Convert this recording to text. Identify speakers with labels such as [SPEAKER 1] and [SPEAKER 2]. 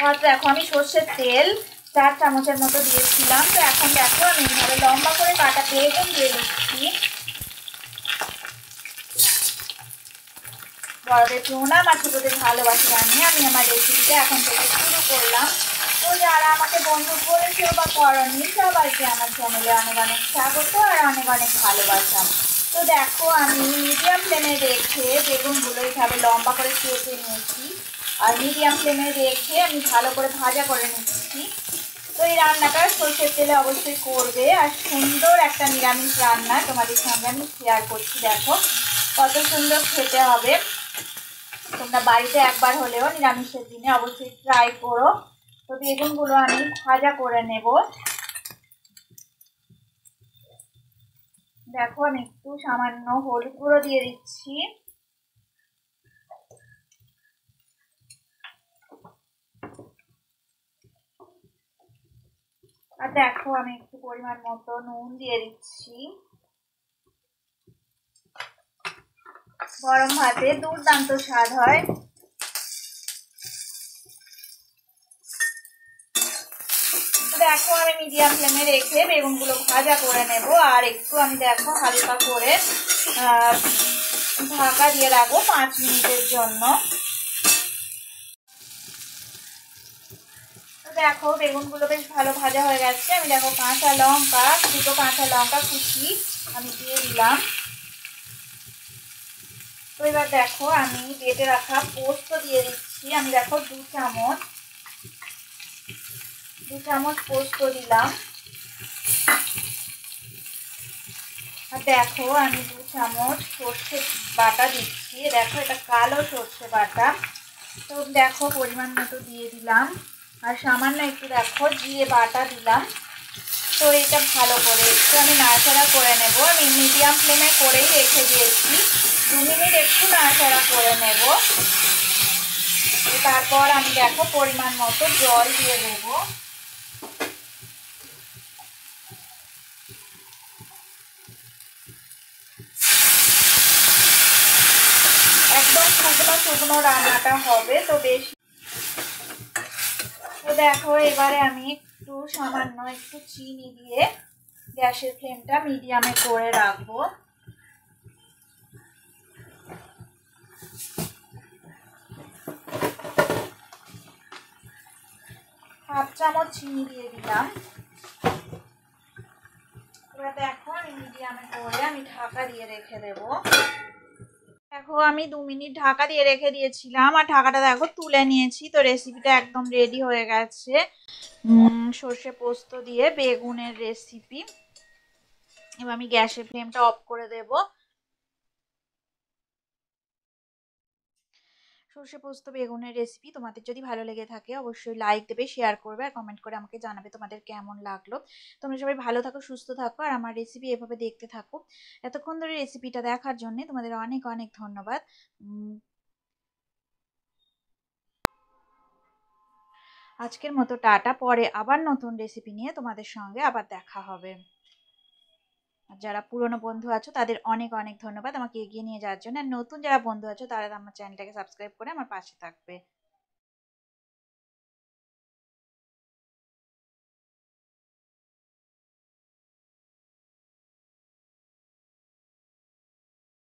[SPEAKER 1] আর দেখো আমি সর্ষের তেল 4 চামচের মতো দিয়েছিলাম। তো এখন দেখো আমি এইভাবে লম্বা করে কাটা বেগুন দিয়ে দিচ্ছি। বড়দের প্রণাম আর ছোটদের ভালোবাসা জানিয়ে আমি আমার রেসিপিটা এখন থেকে শুরু করলাম। তো যারা আমাকে বন্ধু করেছে বা করনি সবাইকে আমার চ্যানেলে অনেক অনেক স্বাগত আর অনেক অনেক ভালোবাসা। তো দেখো আমি মিডিয়াম ফ্লেমে রেখে বেগুনগুলো এইভাবে লম্বা করে কেটে নিয়েছি আর মিডিয়াম ফ্লেমে রেখে আমি ভালো করে ভাজা করে নিচ্ছি। তো এই রান্নাটা সরষের তেলে অবশ্যই করবে আর সুন্দর একটা নিরামিষ রান্না তোমাদের সঙ্গে আমি শেয়ার করছি। দেখো কত সুন্দর খেতে হবে। তোমরা বাড়িতে একবার হলেও নিরামিষের দিনে অবশ্যই ট্রাই করো। তো বেগুনগুলো আমি ভাজা করে নেব। দেখো আমি একটু সামান্য হলুদ গুঁড়ো দিয়ে দিচ্ছি। আর দেখো আমি একটু পরিমাণ মতো নুন দিয়ে দিচ্ছি। গরম ভাতে দুর্দান্ত স্বাদ হয়। দেখো আমি মিডিয়াম ফ্লেমে রেখে বেগুনগুলো ভাজা করে নেব আর একটু আমি দেখো হালকা করে ঢাকা দিয়ে রাখবো 5 মিনিটের জন্য। দেখো বেগুনগুলো বেশ ভালো ভাজা হয়ে গেছে। আমি দেখো দুটো কাঁচা লঙ্কা কুচি আমি দিয়ে দিলাম। তো এবার দেখো আমি বেটে রাখা পোস্ত দিয়ে দিচ্ছি। আমি দেখো 2 চামচ পোস্ত দিলাম। আর দেখো আমি 2 চামচ সর্ষে বাটা দিচ্ছি। দেখো এটা কালো সর্ষে বাটা। তো দেখো পরিমাণ মতো দিয়ে দিলাম আর সামান্য একটু দেখো জিরে বাটা দিলাম। তো এটা ভালো করে একটু আমি নাড়াচাড়া করে নেব। আমি মিডিয়াম ফ্লেমে করেই রেখে দিয়েছি। 2 মিনিট একটু নাড়াচাড়া করে নেব। তারপর আমি দেখো পরিমাণ মতো জল দিয়ে দেব। একদম শুকনো শুকনো রান্নাটা হবে। তো বেশি তো দেখো এবারে আমি সামান্য একটু চিনি দিয়ে গ্যাসের ফ্লেমটা মিডিয়ামে করে রাখবো। হাফ চামচ চিনি দিয়ে দিলাম। এবার দেখো আমি মিডিয়ামে করে আমি ঢাকা দিয়ে রেখে দেবো। দেখো আমি 2 মিনিট ঢাকা দিয়ে রেখে দিয়েছিলাম আর ঢাকাটা দেখো তুলে নিয়েছি। তো রেসিপিটা একদম রেডি হয়ে গেছে। সর্ষে পোস্ত দিয়ে বেগুনের রেসিপি। এবার আমি গ্যাসের ফ্লেমটা অফ করে দেব। সর্ষে পোস্ত বেগুনের রেসিপি তোমাদের যদি ভালো লেগে থাকে অবশ্যই লাইক দেবে, শেয়ার করবে আর কমেন্ট করে আমাকে জানাবে তোমাদের কেমন লাগলো। তোমরা সবাই ভালো থাকো, সুস্থ থাকো আর আমার রেসিপি এভাবে দেখতে থাকো। এতক্ষণ ধরে রেসিপিটা দেখার জন্য তোমাদের অনেক অনেক ধন্যবাদ। আজকের মতো টাটা। পরে আবার নতুন রেসিপি নিয়ে তোমাদের সঙ্গে আবার দেখা হবে। আর যারা পুরনো বন্ধু আছো তাদের অনেক অনেক ধন্যবাদ আমাকে এগিয়ে নিয়ে যাওয়ার জন্য। আর নতুন যারা বন্ধু আছো তারা আমার চ্যানেলটাকে সাবস্ক্রাইব করে আমার পাশে থাকবে।